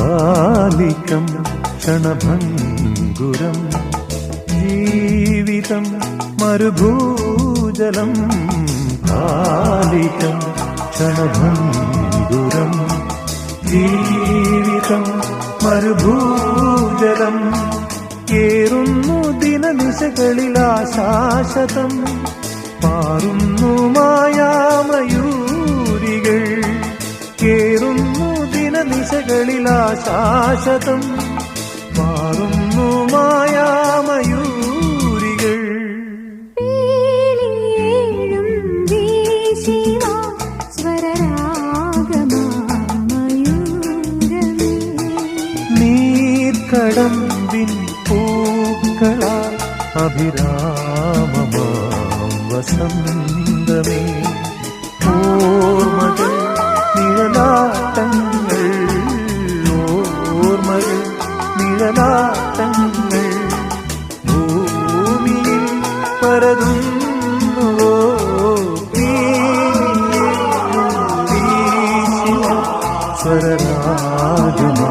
കാലികം ക്ഷണഭംഗുരം ജീവിതം മരുഭൂജലം കാലികം ക്ഷണഭംഗുരം ജീവിതം മരുഭൂജലം കേറുന്നു ദിനനിശകളിലാശാശ്വതം പാറുന്നു മായാമയൂരികൾ കേറുന്നു ദിനനിശകളിലാശാശ്വതം പാറുന്നു മായാമയൂരികൾ നീർക്കടമ്പിൻ പൂക്കളാൽ അഭിരാമമാം വസന്തമേ ഓർമ്മകൾ നിഴലാട്ടങ്ങൾ ഓർമ്മകൾ നിഴലാട്ടങ്ങൾ ഭൂമിയിൽ പരതുന്നുവോ സ്വരരാജമാ